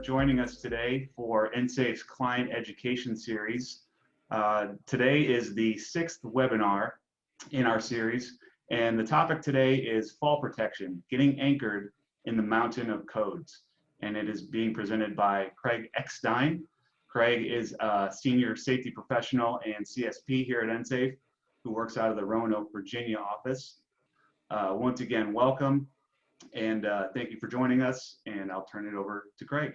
joining us today for EnSafe's Client Education Series. Today is the 6th webinar in our series, and the topic today is fall protection, getting anchored in the mountain of codes. And it is being presented by Craig Eckstein. Craig is a senior safety professional and CSP here at EnSafe, who works out of the Roanoke, Virginia office. Once again, welcome. And thank you for joining us, and I'll turn it over to Craig.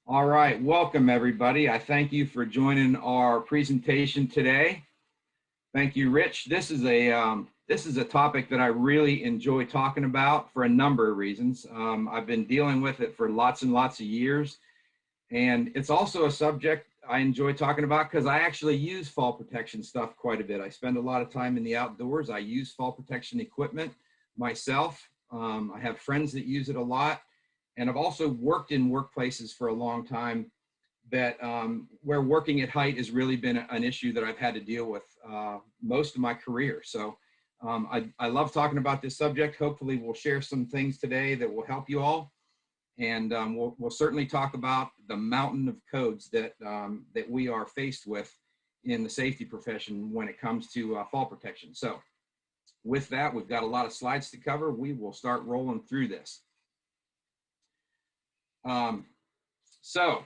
All right, welcome everybody. I thank you for joining our presentation today. Thank you, Rich. This is a topic that I really enjoy talking about for a number of reasons. I've been dealing with it for lots and lots of years, and it's also a subject I enjoy talking about because I actually use fall protection stuff quite a bit. I spend a lot of time in the outdoors. I use fall protection equipment myself. I have friends that use it a lot, and I've also worked in workplaces for a long time that where working at height has really been an issue that I've had to deal with most of my career. So I love talking about this subject. Hopefully we'll share some things today that will help you all, and we'll certainly talk about the mountain of codes that that we are faced with in the safety profession when it comes to fall protection. So with that, we've got a lot of slides to cover. We will start rolling through this. So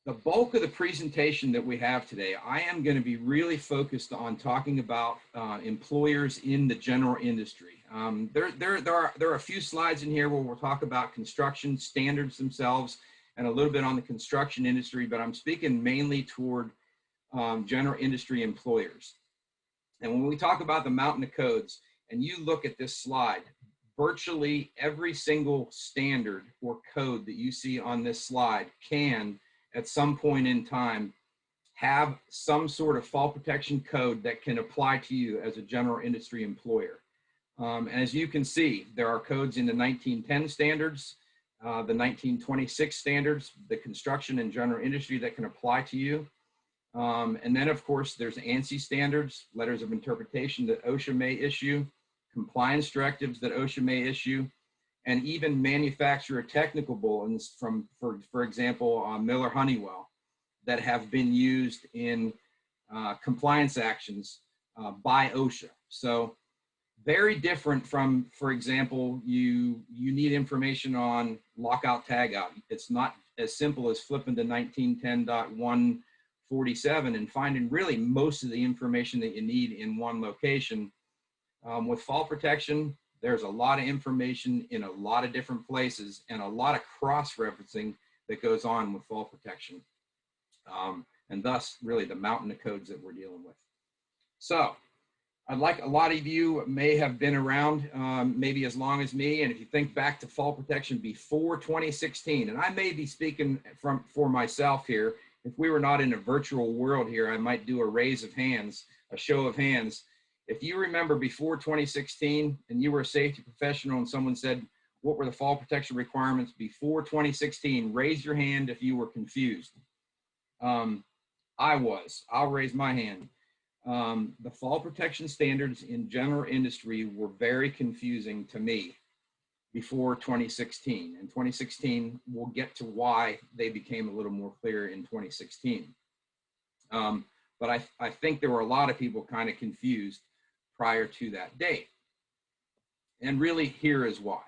the bulk of the presentation that we have today, I am going to be really focused on talking about employers in the general industry. There are a few slides in here where we'll talk about construction standards themselves and a little bit on the construction industry, but I'm speaking mainly toward general industry employers. And when we talk about the mountain of codes, and you look at this slide, virtually every single standard or code that you see on this slide can, at some point in time, have some sort of fall protection code that can apply to you as a general industry employer. And as you can see, there are codes in the 1910 standards, the 1926 standards, the construction and general industry that can apply to you. And then, of course, there's Ansi standards, letters of interpretation that OSHA may issue, compliance directives that OSHA may issue, and even manufacturer technical bulletins from, for example, Miller Honeywell that have been used in compliance actions by OSHA. So very different from, for example, you need information on lockout tagout. It's not as simple as flipping to 1910.147 and finding really most of the information that you need in one location. With fall protection, there's a lot of information in a lot of different places and a lot of cross-referencing that goes on with fall protection. And thus, really, the mountain of codes that we're dealing with. So, I'd like a lot of you may have been around maybe as long as me, and if you think back to fall protection before 2016, and I may be speaking for myself here. If we were not in a virtual world here, I might do a raise of hands, a show of hands. If you remember before 2016 and you were a safety professional and someone said, what were the fall protection requirements before 2016? Raise your hand if you were confused. I'll raise my hand. The fall protection standards in general industry were very confusing to me before 2016. In 2016, we'll get to why they became a little more clear in 2016. But I think there were a lot of people kind of confused prior to that date. And really, here is why.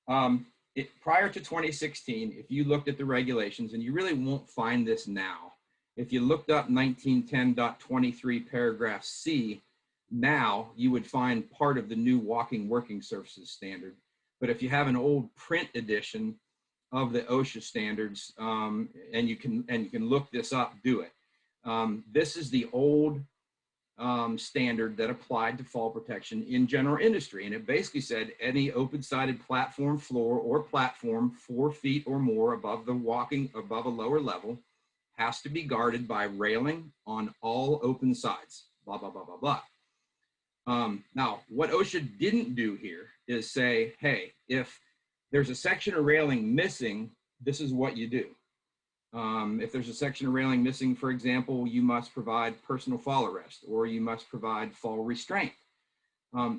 Prior to 2016, if you looked at the regulations, and you really won't find this now, if you looked up 1910.23 paragraph C, now you would find part of the new walking working surfaces standard. But if you have an old print edition of the OSHA standards, and you can look this up, do it. This is the old standard that applied to fall protection in general industry. And it basically said any open-sided platform floor or platform 4 feet or more above a lower level has to be guarded by railing on all open sides, blah, blah, blah, blah, blah. Now, what OSHA didn't do here is say, hey, if there's a section of railing missing, this is what you do. If there's a section of railing missing, for example, you must provide personal fall arrest, or you must provide fall restraint.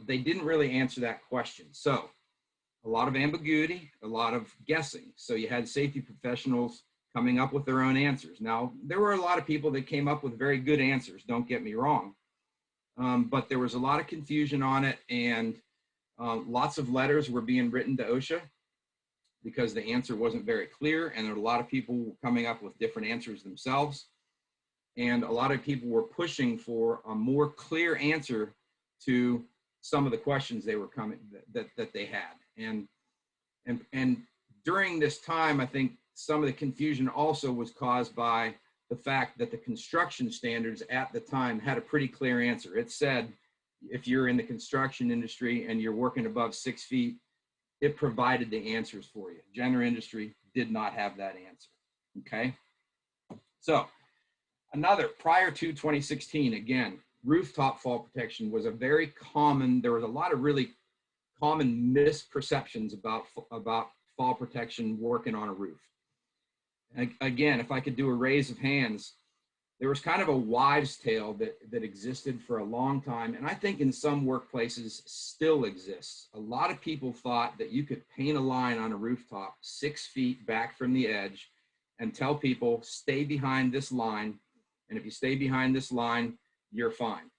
They didn't really answer that question. So a lot of ambiguity, a lot of guessing. So you had safety professionals coming up with their own answers. Now, there were a lot of people that came up with very good answers, don't get me wrong. But there was a lot of confusion on it, and lots of letters were being written to OSHA because the answer wasn't very clear, and there were a lot of people coming up with different answers themselves. And a lot of people were pushing for a more clear answer to some of the questions they were coming that they had. And during this time, I think some of the confusion also was caused by the fact that the construction standards at the time had a pretty clear answer. It said, if you're in the construction industry and you're working above 6 feet, it provided the answers for you. General industry did not have that answer, okay? So another, prior to 2016, again, rooftop fall protection was a very common, there was a lot of really common misperceptions about fall protection working on a roof. Again, if I could do a raise of hands, there was kind of a wives' tale that existed for a long time, and I think in some workplaces still exists. A lot of people thought that you could paint a line on a rooftop 6 feet back from the edge and tell people, stay behind this line, and if you stay behind this line, you're fine.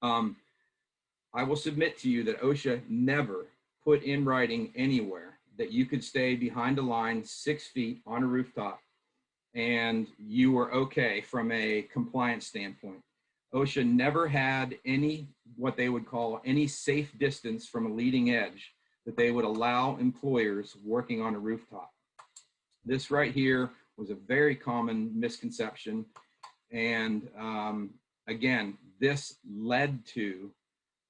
I will submit to you that OSHA never put in writing anywhere that you could stay behind a line 6 feet on a rooftop and you were okay from a compliance standpoint. OSHA never had any, what they would call any safe distance from a leading edge that they would allow employers working on a rooftop. This right here was a very common misconception. And again, this led to,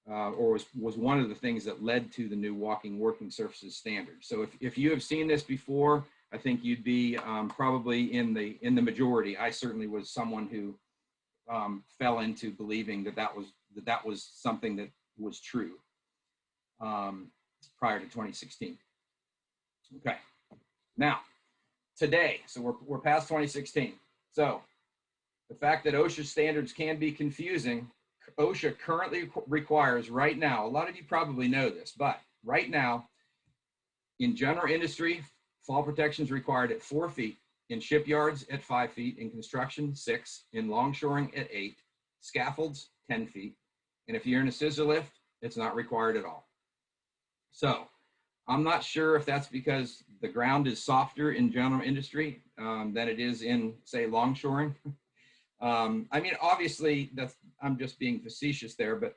or was one of the things that led to the new walking working surfaces standard. So if you have seen this before, I think you'd be probably in the majority. I certainly was someone who fell into believing that was something that was true prior to 2016. Okay, now today, so we're past 2016. So the fact that OSHA standards can be confusing, OSHA currently requires right now, a lot of you probably know this, but right now in general industry, fall protection is required at 4 feet, in shipyards at 5 feet, in construction 6, in longshoring at 8, scaffolds 10 feet, and if you're in a scissor lift, it's not required at all. So I'm not sure if that's because the ground is softer in general industry than it is in, say, longshoring. I mean, obviously, I'm just being facetious there, but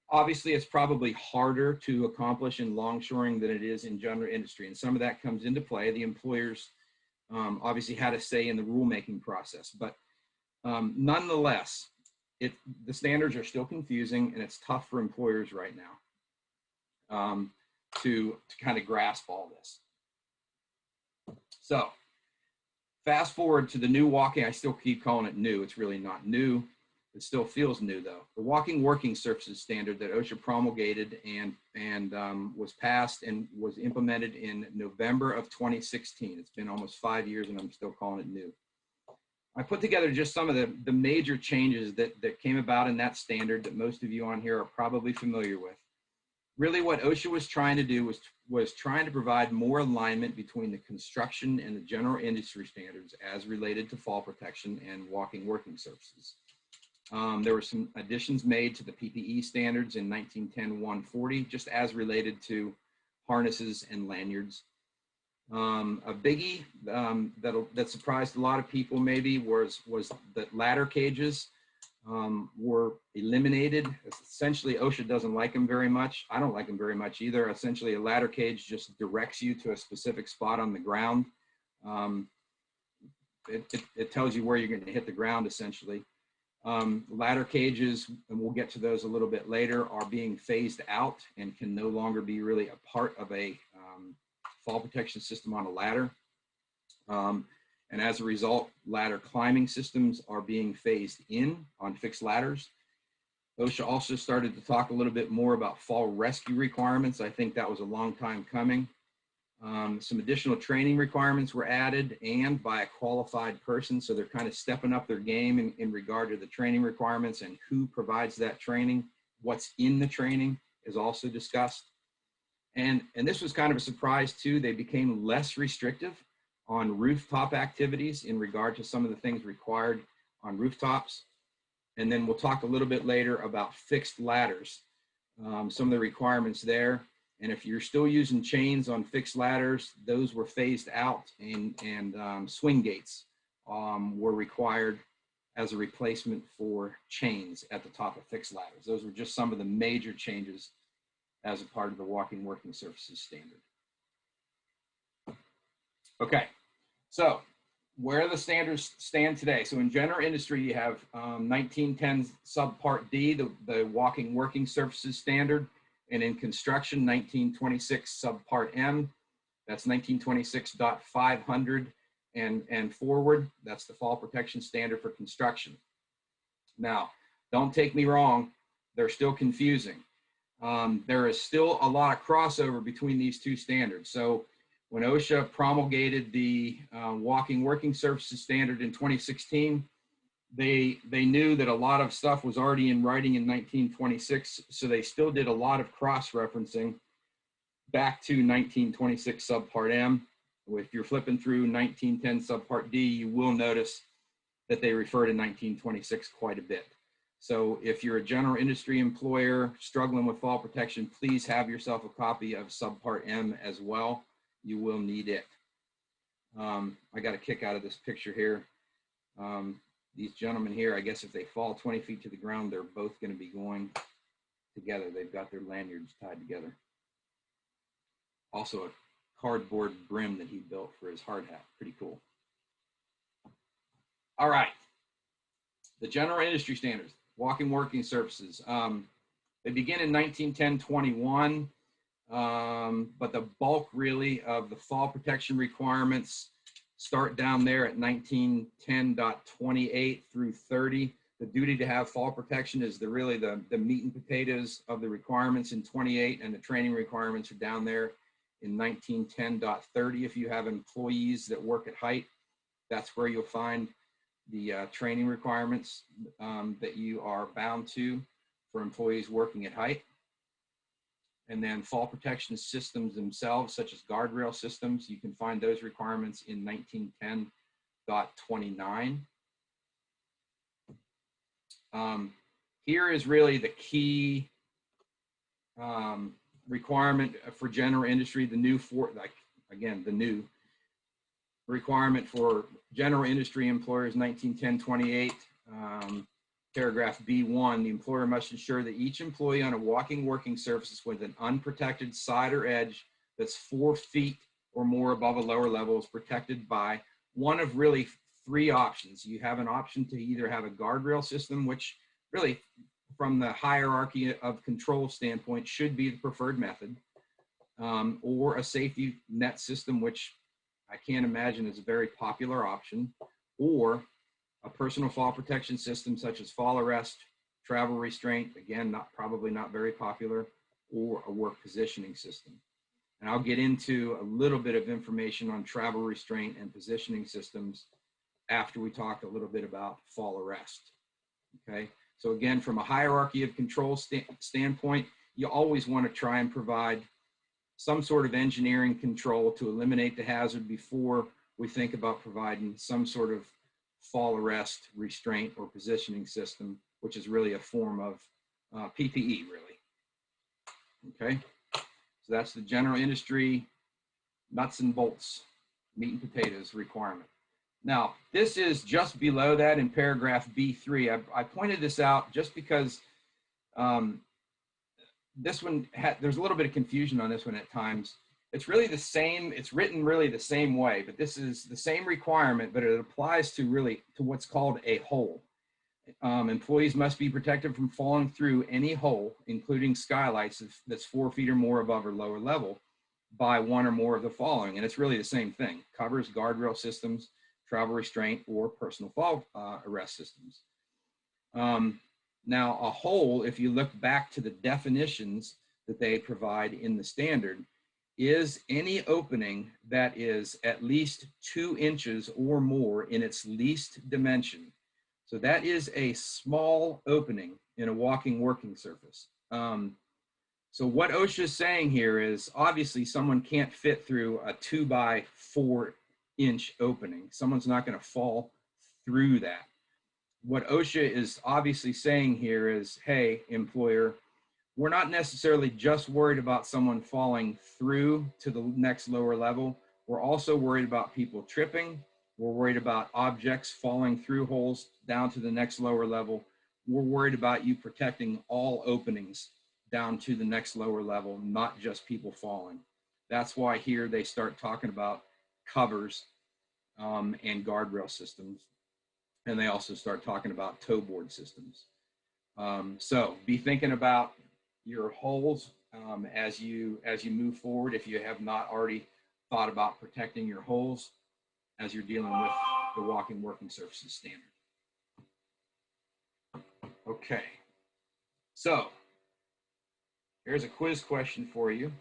obviously it's probably harder to accomplish in longshoring than it is in general industry. And some of that comes into play. The employers obviously had a say in the rulemaking process, but nonetheless, the standards are still confusing and it's tough for employers right now to kind of grasp all this. So fast forward to the new walking, I still keep calling it new. It's really not new. It still feels new though. The walking working surfaces standard that OSHA promulgated and was passed and was implemented in November of 2016. It's been almost 5 years and I'm still calling it new. I put together just some of the major changes that came about in that standard that most of you on here are probably familiar with. Really what OSHA was trying to do was trying to provide more alignment between the construction and the general industry standards as related to fall protection and walking working surfaces. There were some additions made to the PPE standards in 1910-140, just as related to harnesses and lanyards. A biggie that surprised a lot of people maybe was that ladder cages were eliminated. Essentially, OSHA doesn't like them very much. I don't like them very much either. Essentially, a ladder cage just directs you to a specific spot on the ground. It tells you where you're going to hit the ground, essentially. Ladder cages, and we'll get to those a little bit later, are being phased out and can no longer be really a part of a fall protection system on a ladder. And as a result, ladder climbing systems are being phased in on fixed ladders. OSHA also started to talk a little bit more about fall rescue requirements. I think that was a long time coming. Some additional training requirements were added and by a qualified person. So they're kind of stepping up their game in regard to the training requirements and who provides that training. What's in the training is also discussed. And this was kind of a surprise too. They became less restrictive on rooftop activities in regard to some of the things required on rooftops. And then we'll talk a little bit later about fixed ladders, some of the requirements there. And if you're still using chains on fixed ladders, those were phased out, and swing gates were required as a replacement for chains at the top of fixed ladders. Those were just some of the major changes as a part of the walking working surfaces standard. Okay, so where the standards stand today. So in general industry, you have 1910 subpart D, the walking working surfaces standard. And in construction, 1926 subpart M, that's 1926.500 and forward. That's the fall protection standard for construction. Now, don't take me wrong, they're still confusing. There is still a lot of crossover between these two standards. So when OSHA promulgated the walking working surfaces standard in 2016, they knew that a lot of stuff was already in writing in 1926, so they still did a lot of cross-referencing back to 1926 subpart M. If you're flipping through 1910 subpart D, you will notice that they refer to 1926 quite a bit. So if you're a general industry employer struggling with fall protection, please have yourself a copy of subpart M as well. You will need it. I got a kick out of this picture here. These gentlemen here, I guess if they fall 20 feet to the ground, they're both going to be going together. They've got their lanyards tied together. Also a cardboard brim that he built for his hard hat. Pretty cool. All right. The general industry standards, walking working surfaces. They begin in 1910-21, but the bulk really of the fall protection requirements start down there at 1910.28 through 30. The duty to have fall protection is really the meat and potatoes of the requirements in 28, and the training requirements are down there in 1910.30. If you have employees that work at height, that's where you'll find the training requirements that you are bound to for employees working at height. And then fall protection systems themselves, such as guardrail systems, you can find those requirements in 1910.29. Here is really the key requirement for general industry, the new requirement for general industry employers, 1910-28. Paragraph B1, the employer must ensure that each employee on a walking working surface with an unprotected side or edge that's 4 feet or more above a lower level is protected by one of really 3 options. You have an option to either have a guardrail system, which really from the hierarchy of control standpoint should be the preferred method, or a safety net system, which I can't imagine is a very popular option, or a personal fall protection system such as fall arrest, travel restraint, again, probably not very popular, or a work positioning system. And I'll get into a little bit of information on travel restraint and positioning systems after we talk a little bit about fall arrest. Okay, so again, from a hierarchy of control standpoint, you always want to try and provide some sort of engineering control to eliminate the hazard before we think about providing some sort of fall arrest, restraint, or positioning system, which is really a form of PPE, really. Okay, so that's the general industry nuts and bolts, meat and potatoes requirement. Now, this is just below that in paragraph B3. I pointed this out just because this one, there's a little bit of confusion on this one at times. It's really the same, it's written really the same way, but this is the same requirement, but it applies to what's called a hole. Employees must be protected from falling through any hole, including skylights that's 4 feet or more above or lower level, by one or more of the following. And it's really the same thing: covers, guardrail systems, travel restraint, or personal fall arrest systems. Now, a hole, if you look back to the definitions that they provide in the standard, is any opening that is at least 2 inches or more in its least dimension. So that is a small opening in a walking working surface. So what OSHA is saying here is obviously someone can't fit through a 2 by 4 inch opening. Someone's not going to fall through that. What OSHA is obviously saying here is, hey, employer, we're not necessarily just worried about someone falling through to the next lower level. We're also worried about people tripping. We're worried about objects falling through holes down to the next lower level. We're worried about you protecting all openings down to the next lower level, not just people falling. That's why here they start talking about covers and guardrail systems. And they also start talking about toe board systems. So be thinking about your holes as you move forward, if you have not already thought about protecting your holes as you're dealing with the walking working surfaces standard. Okay, so here's a quiz question for you.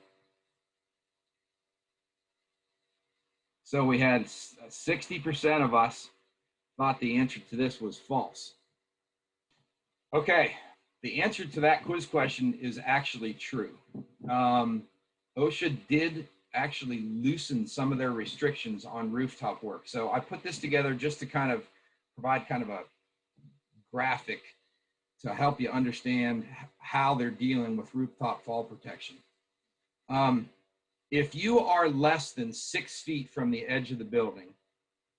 So we had 60% of us thought the answer to this was false. Okay, the answer to that quiz question is actually true. OSHA did actually loosen some of their restrictions on rooftop work. So I put this together just to kind of provide kind of a graphic to help you understand how they're dealing with rooftop fall protection. If you are less than 6 feet from the edge of the building,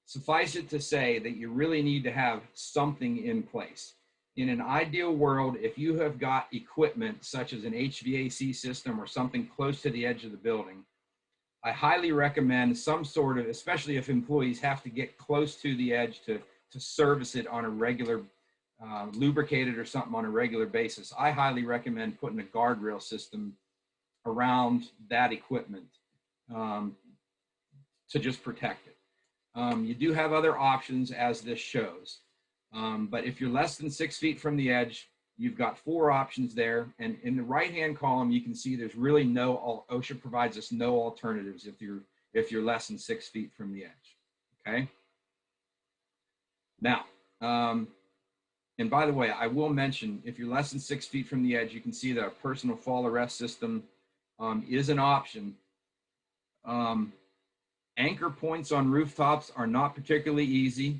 suffice it to say that you really need to have something in place. In an ideal world, if you have got equipment such as an HVAC system or something close to the edge of the building, I highly recommend some sort of, especially if employees have to get close to the edge to service it on a regular, lubricate it or something on a regular basis, I highly recommend putting a guardrail system around that equipment to just protect it. You do have other options as this shows. But if you're less than 6 feet from the edge, you've got 4 options there. And in the right-hand column, you can see there's really no, OSHA provides us no alternatives if you're less than 6 feet from the edge, okay? Now, and by the way, I will mention, if you're less than 6 feet from the edge, you can see that a personal fall arrest system is an option. Anchor points on rooftops are not particularly easy.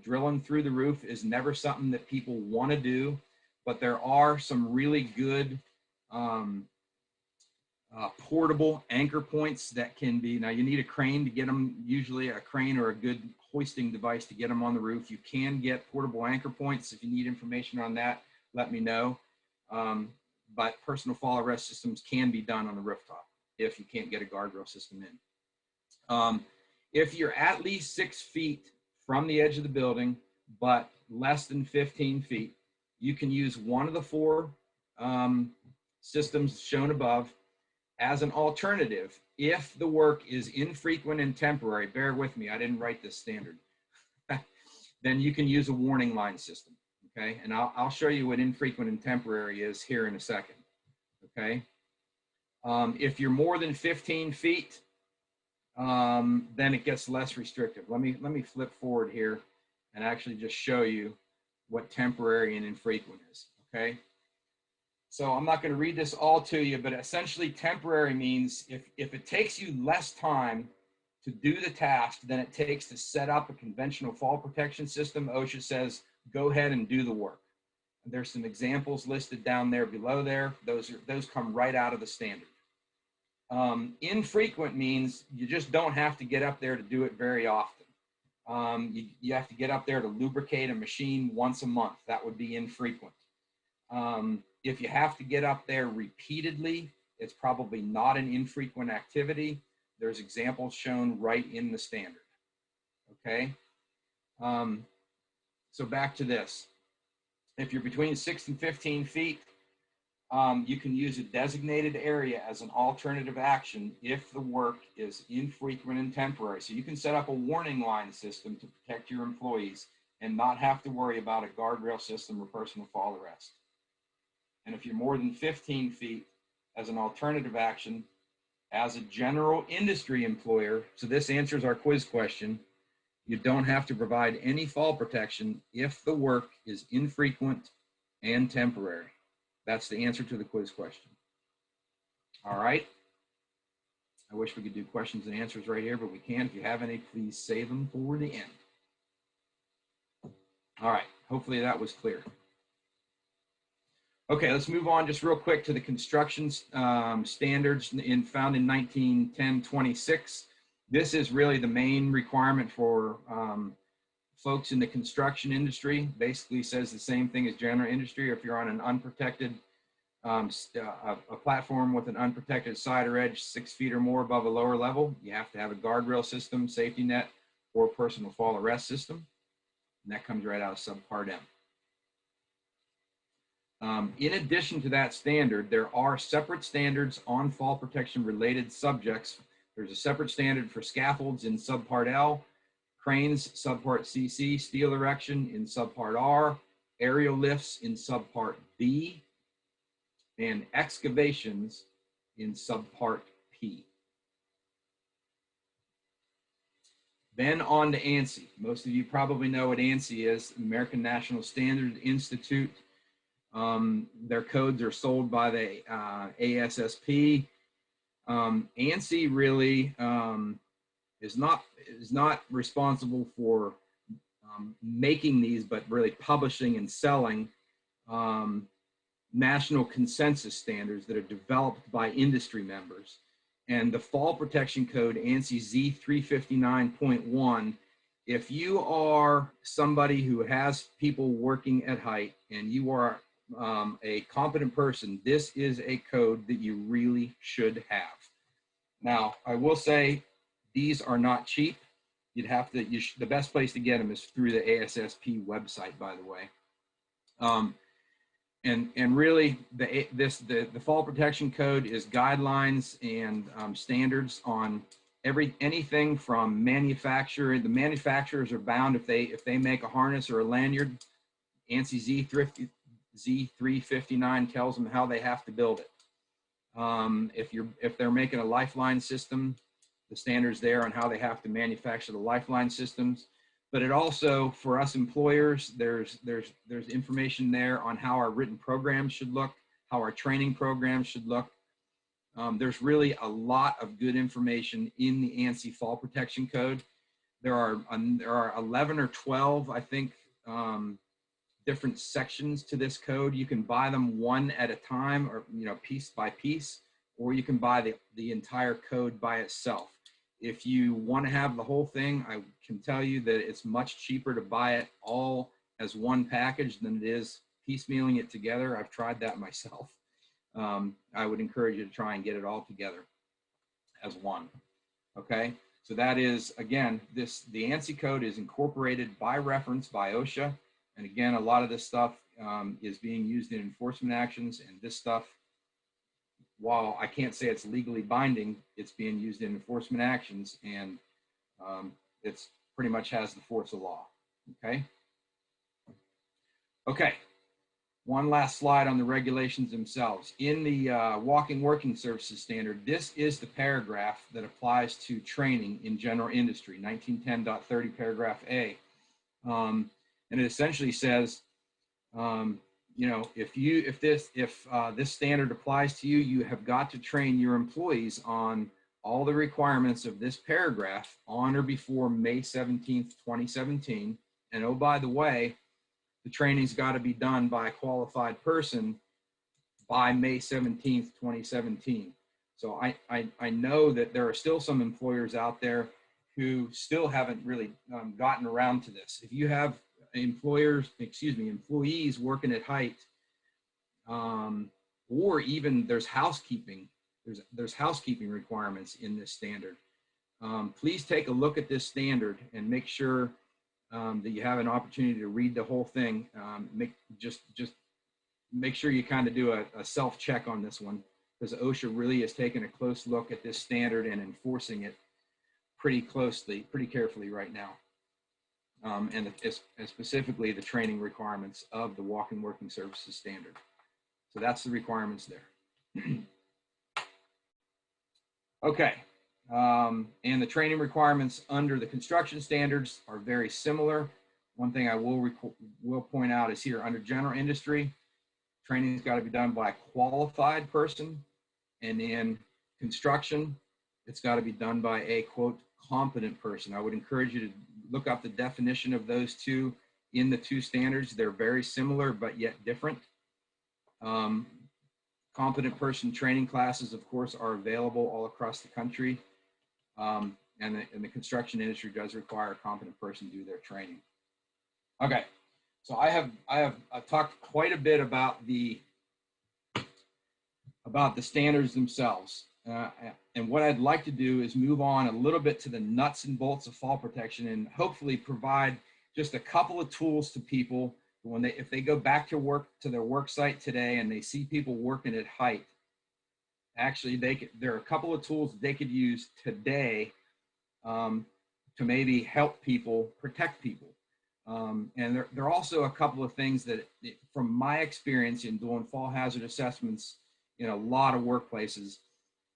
Drilling through the roof is never something that people want to do, but there are some really good portable anchor points that can be, now you need a crane to get them, usually a crane or a good hoisting device to get them on the roof. You can get portable anchor points. If you need information on that, let me know. But personal fall arrest systems can be done on the rooftop if you can't get a guardrail system in. If you're at least 6 feet from the edge of the building, but less than 15 feet, you can use one of the 4 systems shown above as an alternative. If the work is infrequent and temporary, bear with me, I didn't write this standard, then you can use a warning line system, okay? And I'll show you what infrequent and temporary is here in a second, okay? If you're more than 15 feet, then it gets less restrictive. Let me flip forward here and actually just show you what temporary and infrequent is, okay? So I'm not going to read this all to you, but essentially temporary means if it takes you less time to do the task than it takes to set up a conventional fall protection system, OSHA says, go ahead and do the work. There's some examples listed down there below there. Those come right out of the standard. Infrequent means you just don't have to get up there to do it very often. You have to get up there to lubricate a machine once a month. That would be infrequent. If you have to get up there repeatedly, it's probably not an infrequent activity. There's examples shown right in the standard, okay? So back to this. If you're between 6 and 15 feet, you can use a designated area as an alternative action if the work is infrequent and temporary. So you can set up a warning line system to protect your employees and not have to worry about a guardrail system or personal fall arrest. And if you're more than 15 feet, as an alternative action, as a general industry employer, so this answers our quiz question, you don't have to provide any fall protection if the work is infrequent and temporary. That's the answer to the quiz question. All right. I wish we could do questions and answers right here, but we can't. If you have any, please save them for the end. All right. Hopefully that was clear. Okay, let's move on just real quick to the construction standards found in 1910-26. This is really the main requirement for folks in the construction industry. Basically says the same thing as general industry. If you're on an unprotected, a platform with an unprotected side or edge 6 feet or more above a lower level, you have to have a guardrail system, safety net, or personal fall arrest system. And that comes right out of subpart M. In addition to that standard, there are separate standards on fall protection related subjects. There's a separate standard for scaffolds in subpart L, cranes subpart CC, steel erection in subpart R, aerial lifts in subpart B, and excavations in subpart P. Then on to Ansi. Most of you probably know what Ansi is, American National Standard Institute. Their codes are sold by the ASSP. Ansi really is not responsible for making these, but really publishing and selling national consensus standards that are developed by industry members. And the Fall Protection Code, ANSI Z359.1, if you are somebody who has people working at height and you are a competent person, this is a code that you really should have. Now, I will say these are not cheap. You'd have to, the best place to get them is through the ASSP website, by the way. And really, the Fall Protection Code is guidelines and standards on anything from manufacturer. The manufacturers are bound if they make a harness or a lanyard. ANSI Z359 tells them how they have to build it. If they're making a Lifeline system, the standards there on how they have to manufacture the Lifeline systems. But it also, for us employers, there's information there on how our written programs should look, how our training programs should look. There's really a lot of good information in the ANSI Fall Protection Code. There are 11 or 12, I think, different sections to this code. You can buy them one at a time, or piece by piece, or you can buy the entire code by itself. If you want to have the whole thing, I can tell you that it's much cheaper to buy it all as one package than it is piecemealing it together. I've tried that myself. I would encourage you to try and get it all together as one. Okay, so that is, again, the ANSI code is incorporated by reference by Osha. And again, a lot of this stuff is being used in enforcement actions, and this stuff, while I can't say it's legally binding, it's being used in enforcement actions, and it's pretty much has the force of law. Okay. Okay. One last slide on the regulations themselves. In the Walking Working Surfaces Standard, this is the paragraph that applies to training in general industry, 1910.30 paragraph A. And it essentially says, if this standard applies to you, you have got to train your employees on all the requirements of this paragraph on or before May 17th, 2017. And oh, by the way, the training's got to be done by a qualified person by May 17th, 2017. So I know that there are still some employers out there who still haven't really gotten around to this. If you have employees working at height, or even there's housekeeping requirements in this standard. Please take a look at this standard and make sure that you have an opportunity to read the whole thing. Just make sure you kind of do a self-check on this one, because OSHA really is taking a close look at this standard and enforcing it pretty carefully right now. And specifically the training requirements of the Walking Working Surfaces Standard. So that's the requirements there. Okay, and the training requirements under the construction standards are very similar. One thing I will point out is here under general industry, training's got to be done by a qualified person. And in construction, it's got to be done by a, quote, competent person. I would encourage you to look up the definition of those two in the two standards. They're very similar, but yet different. Competent person training classes, of course, are available all across the country. And the construction industry does require a competent person to do their training. Okay, so I've talked quite a bit about the standards themselves. And what I'd like to do is move on a little bit to the nuts and bolts of fall protection, and hopefully provide just a couple of tools to people when if they go back to their work site today and they see people working at height. Actually, there are a couple of tools they could use today to maybe help people, protect people. And there are also a couple of things that, from my experience in doing fall hazard assessments in a lot of workplaces,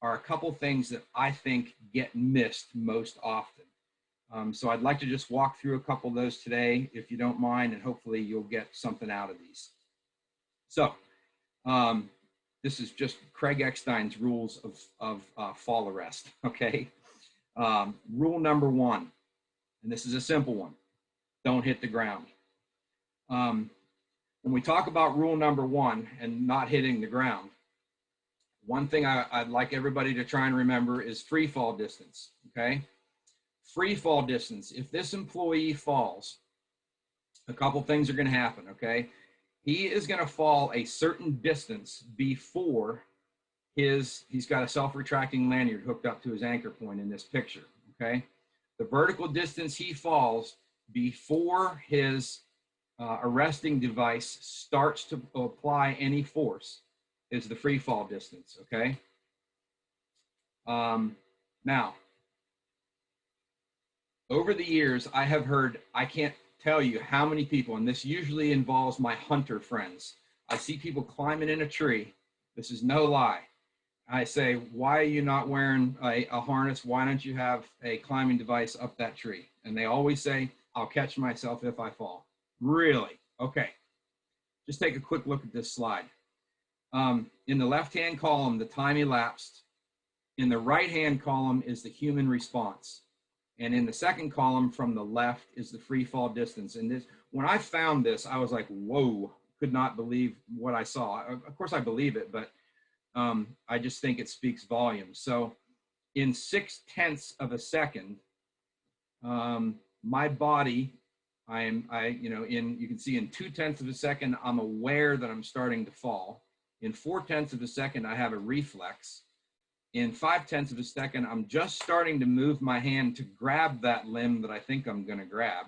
are a couple things that I think get missed most often. So I'd like to just walk through a couple of those today, if you don't mind, and hopefully you'll get something out of these. So this is just Craig Eckstein's rules of fall arrest, okay? Rule number 1, and this is a simple one: don't hit the ground. When we talk about rule number 1 and not hitting the ground, one thing I'd like everybody to try and remember is free fall distance, okay? Free fall distance. If this employee falls, a couple things are going to happen, okay? He is going to fall a certain distance before he's got a self-retracting lanyard hooked up to his anchor point in this picture, okay? The vertical distance he falls before his arresting device starts to apply any force is the free fall distance, okay? Now, over the years, I have heard, I can't tell you how many people, and this usually involves my hunter friends. I see people climbing in a tree. This is no lie. I say, why are you not wearing a harness? Why don't you have a climbing device up that tree? And they always say, I'll catch myself if I fall. Really? Okay. Just take a quick look at this slide. In the left-hand column, the time elapsed. In the right-hand column is the human response. And in the second column from the left is the free fall distance. And this, when I found this, I was like, whoa, could not believe what I saw. Of course I believe it, but I just think it speaks volumes. So in 0.6 of a second, my body, you can see in 0.2 of a second, I'm aware that I'm starting to fall. In 0.4 of a second, I have a reflex. In 0.5 of a second, I'm just starting to move my hand to grab that limb that I think I'm going to grab.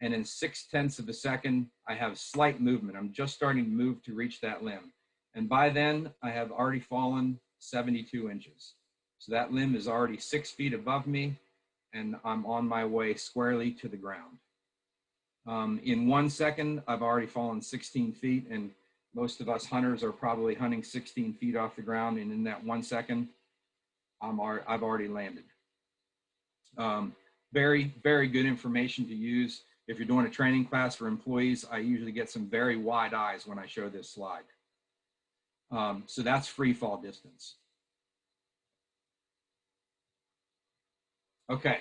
And in 0.6 of a second, I have slight movement. I'm just starting to move to reach that limb. And by then, I have already fallen 72 inches. So that limb is already 6 feet above me, and I'm on my way squarely to the ground. In 1 second, I've already fallen 16 feet, and most of us hunters are probably hunting 16 feet off the ground, and in that 1 second, I've already landed. Very, very good information to use. If you're doing a training class for employees, I usually get some very wide eyes when I show this slide. So that's free fall distance. Okay.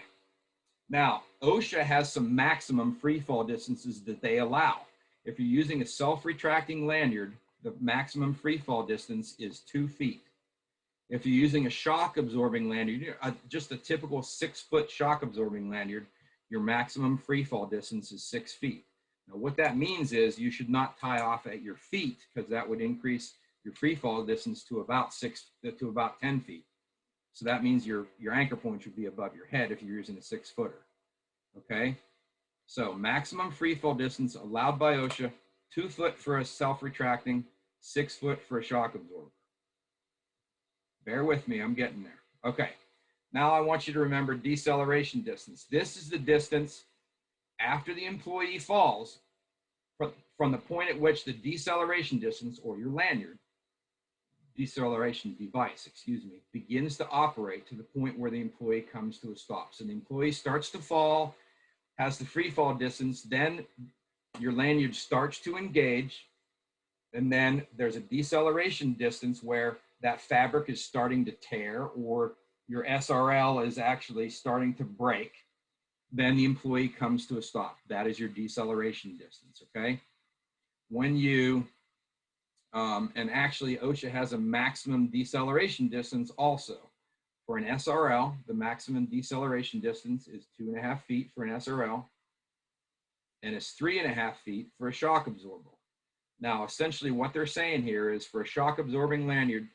Now, Osha has some maximum free fall distances that they allow. If you're using a self-retracting lanyard, the maximum free fall distance is 2 feet. If you're using a shock absorbing lanyard, just a typical 6-foot shock absorbing lanyard, your maximum free fall distance is 6 feet. Now, what that means is you should not tie off at your feet, because that would increase your free fall distance to about 10 feet. So that means your anchor point should be above your head if you're using a 6-footer. Okay. So maximum free fall distance allowed by Osha, 2 foot for a self-retracting, 6 foot for a shock absorber. Bear with me, I'm getting there. Okay, now I want you to remember deceleration distance. This is the distance after the employee falls from the point at which the deceleration distance, or your lanyard, deceleration device, begins to operate to the point where the employee comes to a stop. So the employee starts to fall, has the free fall distance, then your lanyard starts to engage, and then there's a deceleration distance where that fabric is starting to tear or your SRL is actually starting to break, then the employee comes to a stop. That is your deceleration distance, okay? When you, and actually OSHA has a maximum deceleration distance also. For an SRL, the maximum deceleration distance is 2.5 feet for an SRL, and it's 3.5 feet for a shock absorber. Now, essentially what they're saying here is for a shock absorbing lanyard,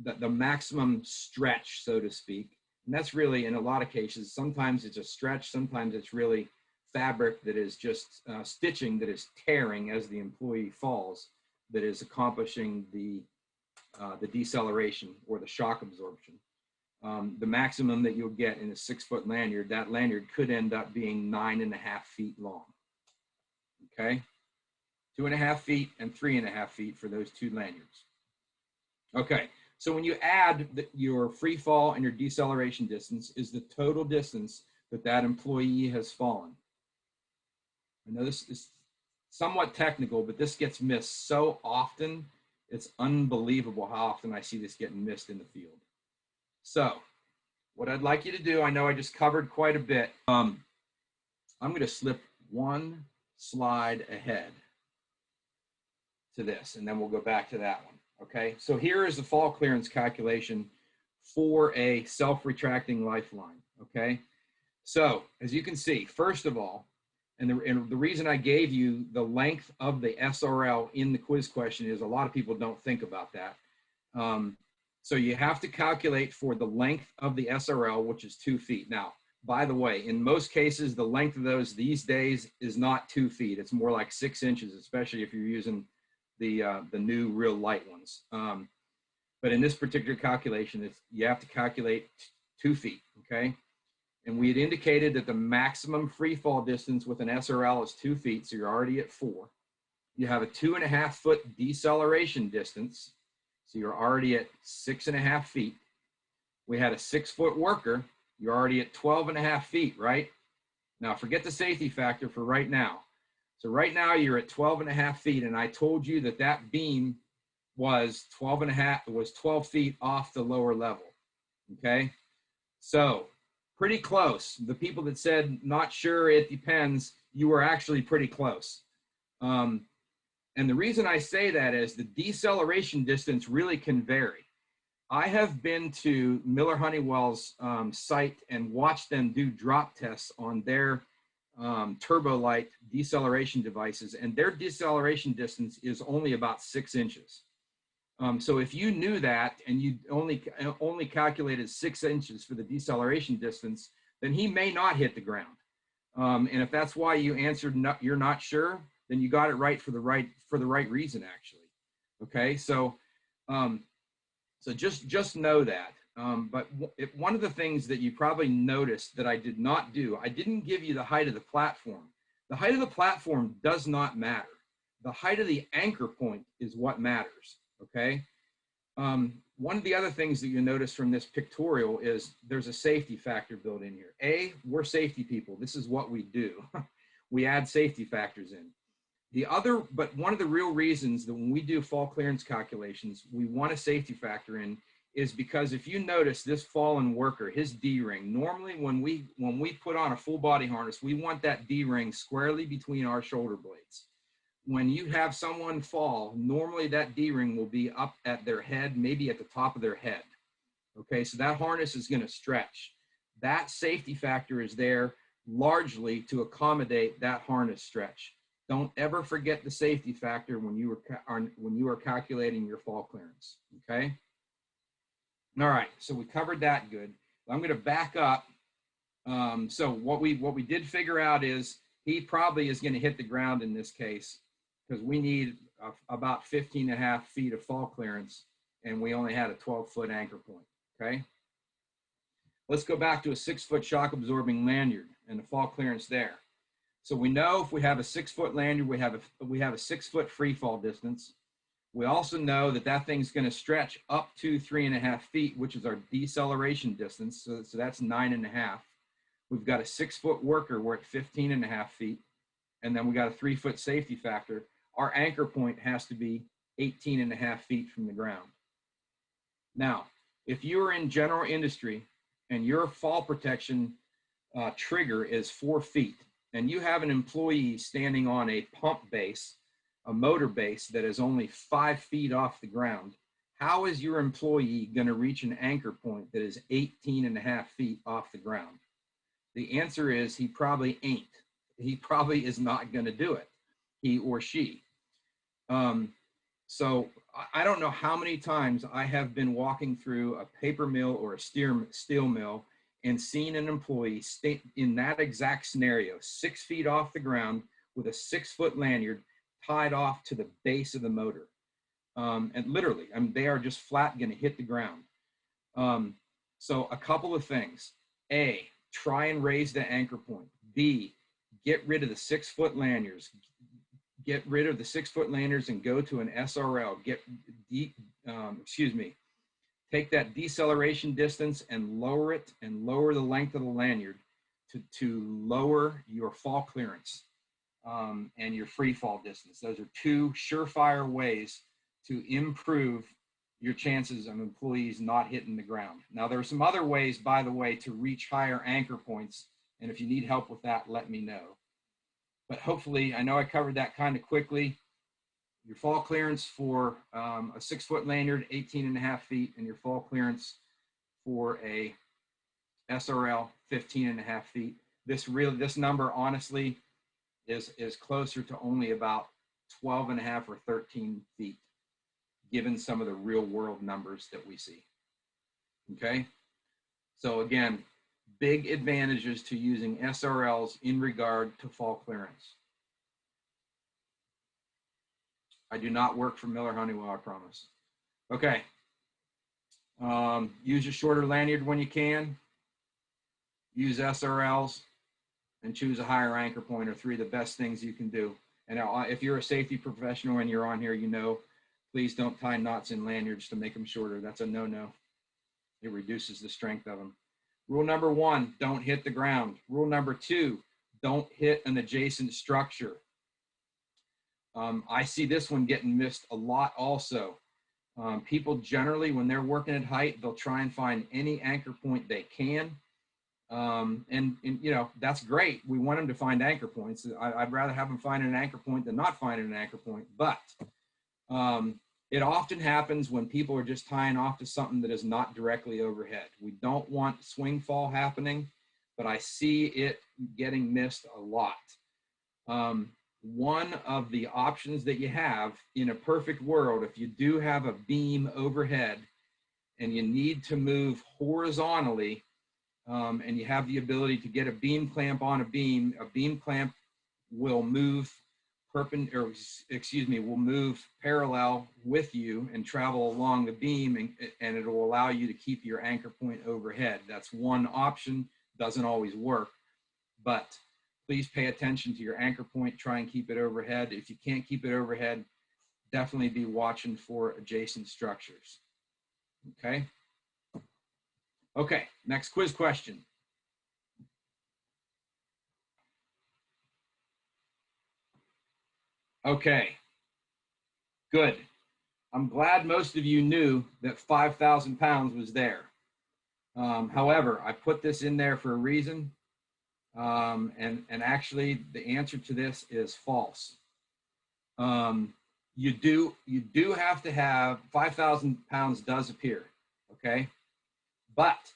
the maximum stretch, so to speak, and that's really in a lot of cases, sometimes it's a stretch, sometimes it's really fabric that is just stitching that is tearing as the employee falls, that is accomplishing the deceleration or the shock absorption. The maximum that you'll get in a 6-foot lanyard, that lanyard could end up being 9.5 feet long. Okay, 2.5 feet and 3.5 feet for those two lanyards. Okay, so when you add your free fall and your deceleration distance is the total distance that that employee has fallen. I know this is somewhat technical, but this gets missed so often. It's unbelievable how often I see this getting missed in the field. So what I'd like you to do, I know I just covered quite a bit. I'm going to slip one slide ahead to this, and then we'll go back to that one. Okay, so here is the fall clearance calculation for a self-retracting Lifeline. Okay, so as you can see, first of all, and the reason I gave you the length of the SRL in the quiz question is a lot of people don't think about that. So you have to calculate for the length of the SRL, which is 2 feet. Now, by the way, in most cases, the length of those these days is not 2 feet. It's more like 6 inches, especially if you're using the new real light ones. But in this particular calculation, you have to calculate 2 feet, okay? And we had indicated that the maximum free fall distance with an SRL is 2 feet, so you're already at 4. You have a 2.5 foot deceleration distance, so you're already at 6.5 feet. We had a 6-foot worker, you're already at 12.5 feet, right? Now forget the safety factor for right now. So right now you're at 12.5 feet, and I told you that that beam was 12 feet off the lower level, okay? So pretty close. The people that said not sure, it depends, you were actually pretty close. And the reason I say that is the deceleration distance really can vary. I have been to Miller Honeywell's site and watched them do drop tests on their TurboLite deceleration devices, and their deceleration distance is only about 6 inches. So if you knew that and you only calculated 6 inches for the deceleration distance, then he may not hit the ground. And if that's why you answered you're not sure, then you got it right for the right reason, actually. Okay, so so just know that. But one of the things that you probably noticed that I did not do, I didn't give you the height of the platform. The height of the platform does not matter. The height of the anchor point is what matters, okay? One of the other things that you notice from this pictorial is there's a safety factor built in here. We're safety people. This is what we do. We add safety factors in. But one of the real reasons that when we do fall clearance calculations, we want a safety factor in is because if you notice this fallen worker, his D-ring, normally when we put on a full body harness, we want that D-ring squarely between our shoulder blades. When you have someone fall, normally that D-ring will be up at their head, maybe at the top of their head. Okay, so that harness is going to stretch. That safety factor is there largely to accommodate that harness stretch. Don't ever forget the safety factor when you are calculating your fall clearance, okay? All right, so we covered that good. I'm going to back up. So what we did figure out is he probably is going to hit the ground in this case because we need about 15.5 feet of fall clearance, and we only had a 12-foot anchor point, okay? Let's go back to a 6-foot shock absorbing lanyard and the fall clearance there. So we know if we have a 6-foot lanyard, we have a 6-foot free fall distance. We also know that that thing's going to stretch up to 3.5 feet, which is our deceleration distance. So that's 9.5. We've got a 6-foot worker, we're at 15.5 feet. And then we got a 3-foot safety factor. Our anchor point has to be 18.5 feet from the ground. Now, if you are in general industry and your fall protection trigger is 4 feet, and you have an employee standing on a pump base, a motor base that is only 5 feet off the ground, how is your employee going to reach an anchor point that is 18.5 feet off the ground? The answer is he probably ain't. He probably is not going to do it, he or she. So I don't know how many times I have been walking through a paper mill or a steel mill and seen an employee stay in that exact scenario, 6 feet off the ground with a 6-foot lanyard tied off to the base of the motor. And literally, I mean, they are just flat going to hit the ground. So a couple of things. A, try and raise the anchor point. B, get rid of the 6-foot lanyards. Get rid of the 6-foot lanyards and go to an SRL. Take that deceleration distance and lower it, and lower the length of the lanyard to lower your fall clearance and your free fall distance. Those are 2 surefire ways to improve your chances of employees not hitting the ground. Now, there are some other ways, by the way, to reach higher anchor points. And if you need help with that, let me know. But hopefully, I know I covered that kind of quickly. Your fall clearance for a 6-foot lanyard, 18.5 feet, and your fall clearance for a SRL, 15.5 feet. This number, honestly, is closer to only about 12.5 or 13 feet, given some of the real world numbers that we see. Okay. So again, big advantages to using SRLs in regard to fall clearance. I do not work for Miller Honeywell, I promise. Okay. Use a shorter lanyard when you can. Use SRLs and choose a higher anchor point are 3 of the best things you can do. And if you're a safety professional and you're on here, you know, please don't tie knots in lanyards to make them shorter. That's a no-no. It reduces the strength of them. Rule number 1, don't hit the ground. Rule number 2, don't hit an adjacent structure. I see this one getting missed a lot also. People generally, when they're working at height, they'll try and find any anchor point they can. And you know, that's great. We want them to find anchor points. I'd rather have them find an anchor point than not find an anchor point. But it often happens when people are just tying off to something that is not directly overhead. We don't want swing fall happening, but I see it getting missed a lot. One of the options that you have in a perfect world, if you do have a beam overhead and you need to move horizontally, and you have the ability to get a beam clamp on a beam clamp will move will move parallel with you and travel along the beam, and it will allow you to keep your anchor point overhead. That's one option. Doesn't always work, but please pay attention to your anchor point. Try and keep it overhead. If you can't keep it overhead, definitely be watching for adjacent structures. Okay. Okay, next quiz question. Okay, good. I'm glad most of you knew that 5,000 pounds was there. However, I put this in there for a reason. And actually the answer to this is false. You do have to have 5,000 pounds does appear, okay? But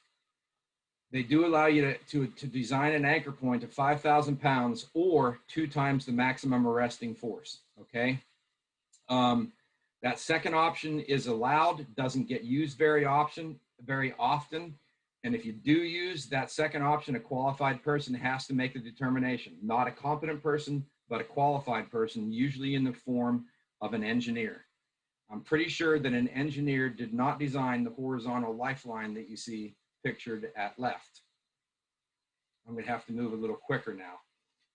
they do allow you to design an anchor point of 5,000 pounds or 2 times the maximum arresting force, okay? That second option is allowed, doesn't get used very often. And if you do use that second option, a qualified person has to make the determination. Not a competent person, but a qualified person, usually in the form of an engineer. I'm pretty sure that an engineer did not design the horizontal lifeline that you see pictured at left. I'm gonna have to move a little quicker now.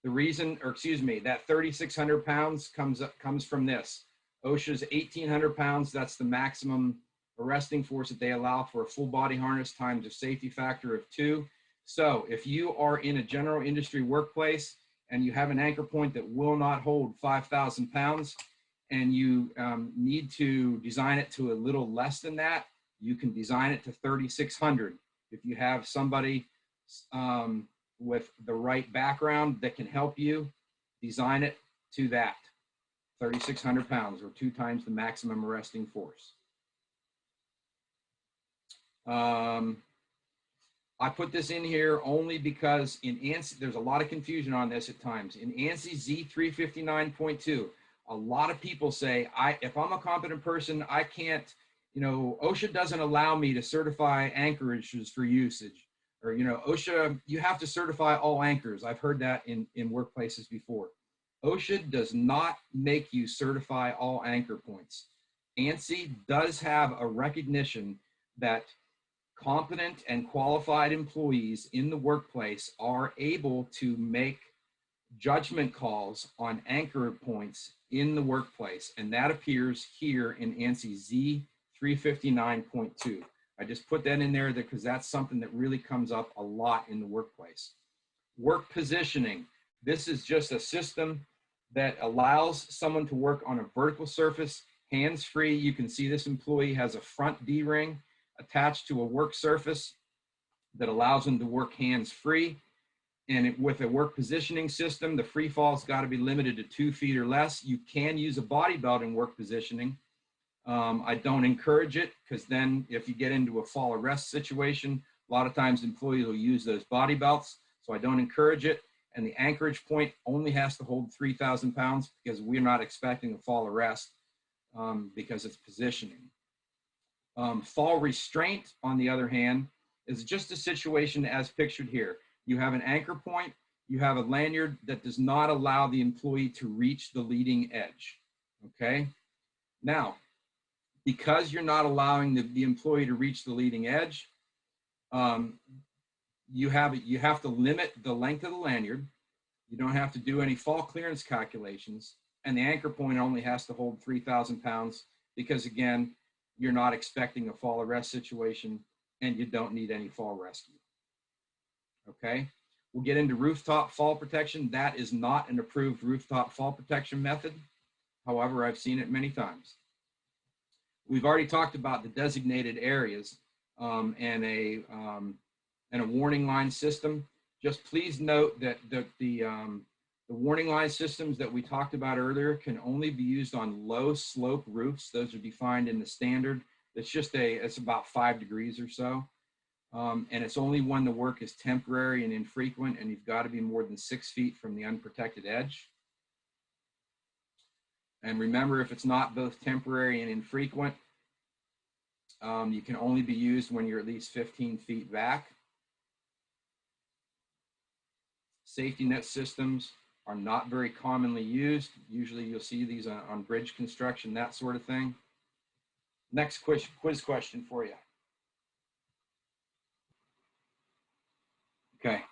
The reason, or excuse me, that 3,600 pounds comes from this. OSHA's 1,800 pounds, that's the maximum arresting force that they allow for a full body harness times a safety factor of 2. So if you are in a general industry workplace and you have an anchor point that will not hold 5,000 pounds and you need to design it to a little less than that, You can design it to 3,600. If you have somebody with the right background that can help you, design it to that, 3,600 pounds, or 2 times the maximum arresting force. I put this in here only because in Ansi, there's a lot of confusion on this at times. In Ansi Z359.2, a lot of people say, if I'm a competent person, I can't, OSHA doesn't allow me to certify anchorages for usage. Or, OSHA, you have to certify all anchors. I've heard that in workplaces before. OSHA does not make you certify all anchor points. Ansi does have a recognition that competent and qualified employees in the workplace are able to make judgment calls on anchor points in the workplace, and that appears here in Ansi Z359.2. I just put that in there because that's something that really comes up a lot in the workplace. Work positioning. This is just a system that allows someone to work on a vertical surface, hands-free. You can see this employee has a front D-ring attached to a work surface that allows them to work hands-free. And with a work positioning system, the free fall's got to be limited to 2 feet or less. You can use a body belt in work positioning. I don't encourage it, because then if you get into a fall arrest situation, a lot of times employees will use those body belts. So I don't encourage it. And the anchorage point only has to hold 3,000 pounds, because we're not expecting a fall arrest because it's positioning. Fall restraint, on the other hand, is just a situation as pictured here. You have an anchor point, you have a lanyard that does not allow the employee to reach the leading edge, okay? Now, because you're not allowing the employee to reach the leading edge, you have to limit the length of the lanyard. You don't have to do any fall clearance calculations, and the anchor point only has to hold 3,000 pounds because, again, you're not expecting a fall arrest situation, and you don't need any fall rescue. Okay, we'll get into rooftop fall protection. That is not an approved rooftop fall protection method. However, I've seen it many times. We've already talked about the designated areas and a warning line system. Just please note that the warning line systems that we talked about earlier can only be used on low slope roofs. Those are defined in the standard. It's about 5 degrees or so. And it's only when the work is temporary and infrequent, and you've got to be more than 6 feet from the unprotected edge. And remember, if it's not both temporary and infrequent, you can only be used when you're at least 15 feet back. Safety net systems are not very commonly used. Usually you'll see these on bridge construction, that sort of thing. Next quiz question for you. Okay.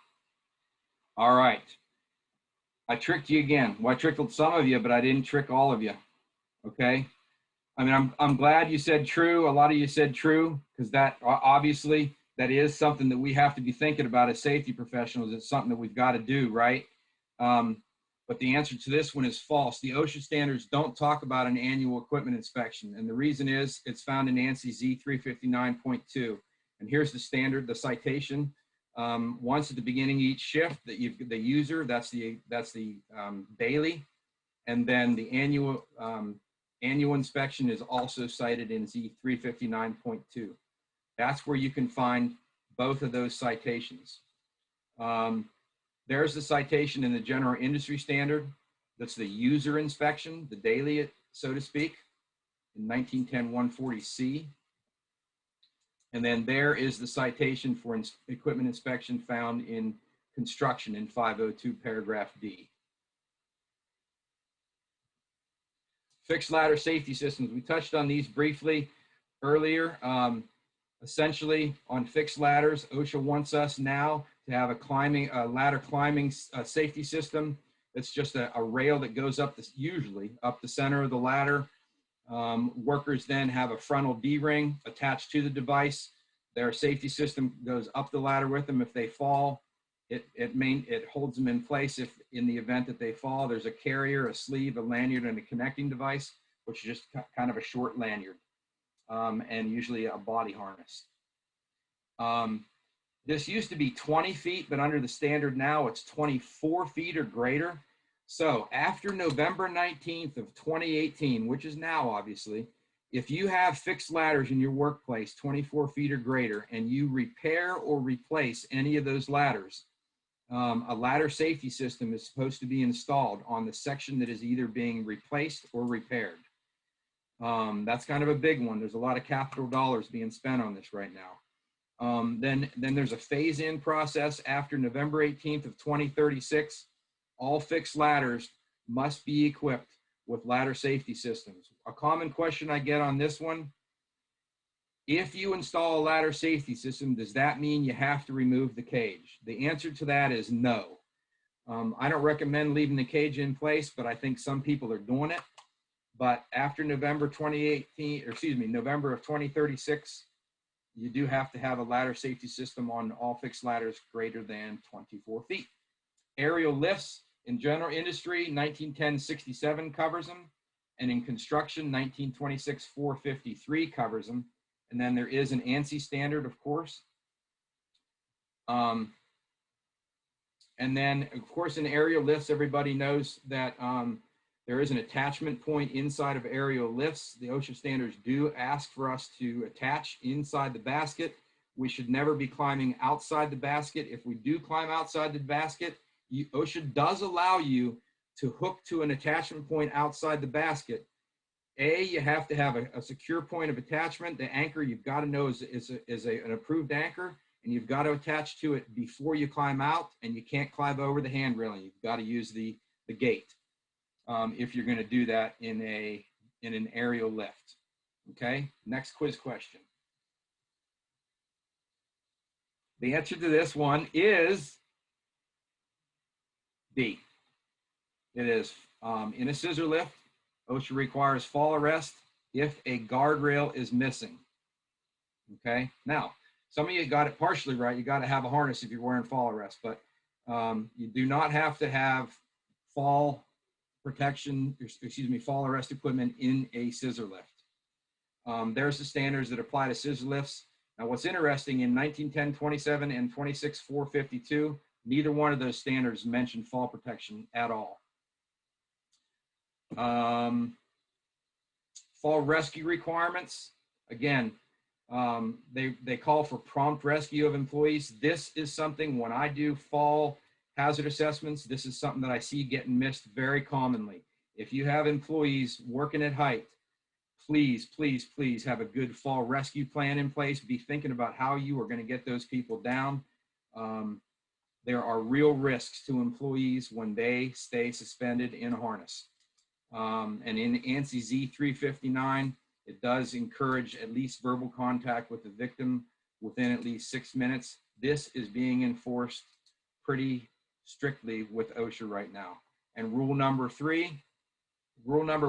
All right. I tricked you again. Well, I tricked some of you, but I didn't trick all of you. Okay. I mean, I'm glad you said true. A lot of you said true, because that obviously that is something that we have to be thinking about as safety professionals. It's something that we've got to do, right? But the answer to this one is false. The OSHA standards don't talk about an annual equipment inspection. And the reason is it's found in Ansi Z359.2. And here's the standard, the citation. Once at the beginning of each shift, the user, that's the daily. And then the annual inspection is also cited in Z359.2. That's where you can find both of those citations. There's the citation in the general industry standard. That's the user inspection, the daily, so to speak, in 1910-140C. And then there is the citation for equipment inspection found in construction in 502 paragraph D. Fixed ladder safety systems. We touched on these briefly earlier. Essentially, on fixed ladders, OSHA wants us now to have a ladder climbing safety system. It's just a rail that goes up usually up the center of the ladder. Workers then have a frontal D-ring attached to the device. Their safety system goes up the ladder with them. If they fall, it holds them in place. If in the event that they fall, there's a carrier, a sleeve, a lanyard, and a connecting device, which is just kind of a short lanyard. and usually a body harness. This used to be 20 feet, but under the standard now, it's 24 feet or greater. So after November 19th of 2018, which is now obviously, if you have fixed ladders in your workplace 24 feet or greater and you repair or replace any of those ladders, a ladder safety system is supposed to be installed on the section that is either being replaced or repaired. That's kind of a big one. There's a lot of capital dollars being spent on this right now. Then there's a phase-in process after November 18th of 2036. All fixed ladders must be equipped with ladder safety systems. A common question I get on this one, if you install a ladder safety system, does that mean you have to remove the cage? The answer to that is no. I don't recommend leaving the cage in place, but I think some people are doing it. But after November of 2036, you do have to have a ladder safety system on all fixed ladders greater than 24 feet. Aerial lifts in general industry, 1910-67 covers them. And in construction, 1926-453 covers them. And then there is an Ansi standard, of course. And then, of course, in aerial lifts, everybody knows that there is an attachment point inside of aerial lifts. The OSHA standards do ask for us to attach inside the basket. We should never be climbing outside the basket. If we do climb outside the basket, OSHA does allow you to hook to an attachment point outside the basket. You have to have a secure point of attachment. The anchor you've got to know is an approved anchor, and you've got to attach to it before you climb out, and you can't climb over the hand railing. You've got to use the gate if you're going to do that in an aerial lift. Okay, next quiz question. The answer to this one is B. It is in a scissor lift, OSHA requires fall arrest if a guardrail is missing. Okay, now some of you got it partially right. You got to have a harness if you're wearing fall arrest, but you do not have to have fall protection, fall arrest equipment in a scissor lift. There's the standards that apply to scissor lifts. Now, what's interesting, in 1910-27 and 26-452, neither one of those standards mention fall protection at all. Fall rescue requirements, again, they call for prompt rescue of employees. This is something, when I do fall hazard assessments, this is something that I see getting missed very commonly. If you have employees working at height, please, please, please have a good fall rescue plan in place. Be thinking about how you are going to get those people down. There are real risks to employees when they stay suspended in a harness. And in Ansi Z359, it does encourage at least verbal contact with the victim within at least 6 minutes. This is being enforced pretty strictly with OSHA right now. And rule number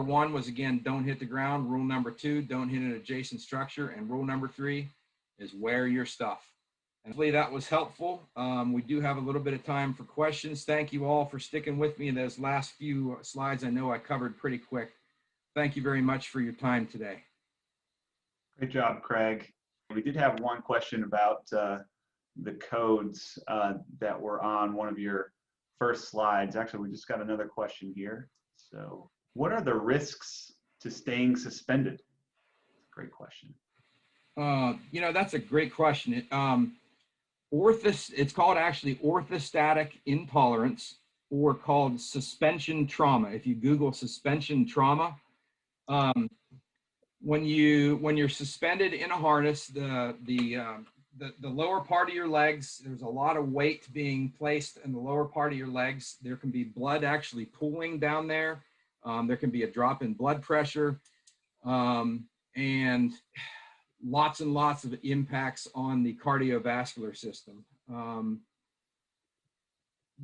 1 was, again, don't hit the ground. Rule number 2, don't hit an adjacent structure. And rule number 3 is wear your stuff. And hopefully that was helpful. We do have a little bit of time for questions. Thank you all for sticking with me in those last few slides. I know I covered pretty quick. Thank you very much for your time today. Great job, Craig. We did have one question about the codes that were on one of your first slides. Actually, we just got another question here. So, what are the risks to staying suspended? Great question. That's a great question. It's called actually orthostatic intolerance, or called suspension trauma. If you Google suspension trauma, when you're suspended in a harness, the lower part of your legs, there's a lot of weight being placed in the lower part of your legs. There can be blood actually pooling down there. There can be a drop in blood pressure, and lots and lots of impacts on the cardiovascular system.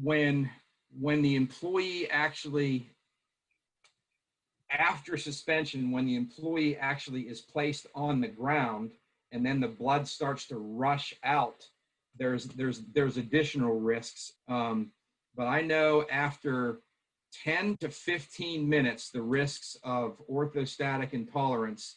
When the employee actually, after suspension, when the employee actually is placed on the ground and then the blood starts to rush out, there's additional risks. But I know after 10 to 15 minutes, the risks of orthostatic intolerance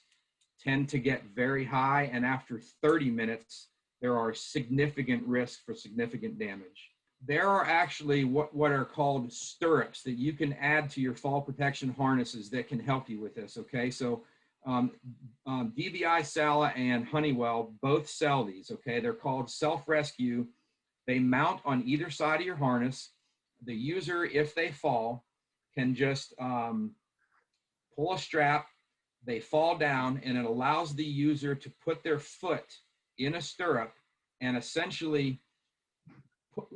tend to get very high, and after 30 minutes, there are significant risks for significant damage. There are actually what are called stirrups that you can add to your fall protection harnesses that can help you with this, okay? So DBI, Sala, and Honeywell both sell these, okay? They're called Self-Rescue. They mount on either side of your harness. The user, if they fall, can just pull a strap, they fall down, and it allows the user to put their foot in a stirrup and essentially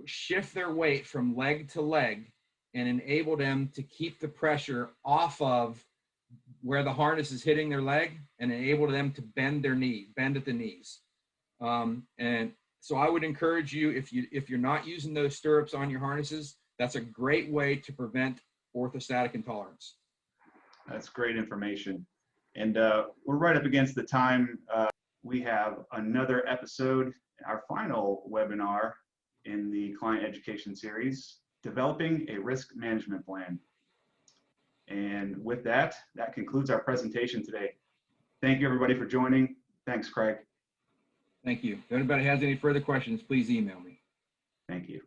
shift their weight from leg to leg and enable them to keep the pressure off of where the harness is hitting their leg and enable them to bend at the knees. And so I would encourage you, if you're not using those stirrups on your harnesses, that's a great way to prevent orthostatic intolerance. That's great information. And we're right up against the time. We have another episode, our final webinar in the client education series, Developing a Risk Management Plan. And with that, that concludes our presentation today. Thank you, everybody, for joining. Thanks, Craig. Thank you. If anybody has any further questions, please email me. Thank you.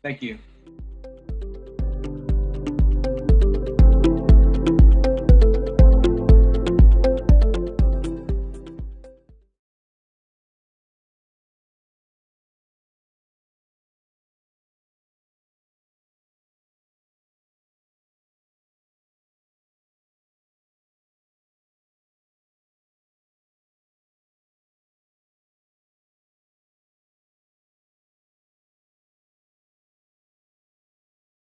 Thank you.